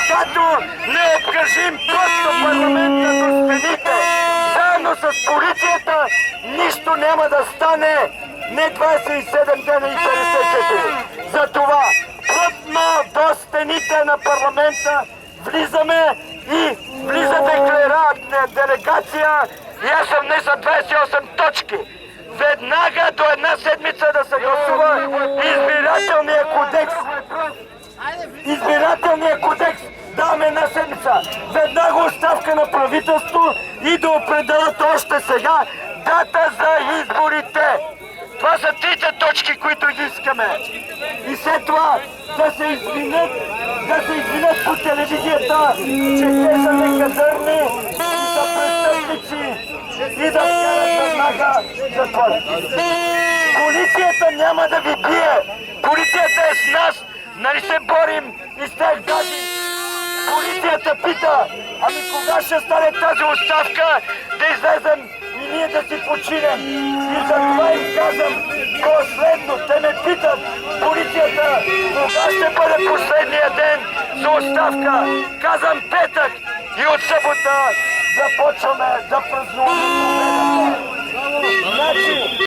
Докато не обкръжим просто парламента до стените, заедно с полицията, нищо няма да стане. Не 27 дена и 54. Затова плътно до стените на парламента влизаме и влиза делегация и аз съм днес за 28 точки. Веднага до една седмица да се гласува избирателния кодекс. Избирателния кодекс даваме една седмица. Веднага оставка на правителство и да определят още сега дата за изборите. Това са трите точки, които искаме. И след това да се извинят по телевизията, че те са некадърни и са престъпници и да вкарат веднага затвор. Полицията няма да ви бие. Полицията е с нас. Нали се борим и с тях даже. Полицията пита, ами кога ще стане тази оставка да излезем и ние да си починем. И за това им казвам последно. Те ме питат, полицията, кога ще бъде последния ден за оставка. Казвам петък и от събота започваме да празнуваме победата. Значи,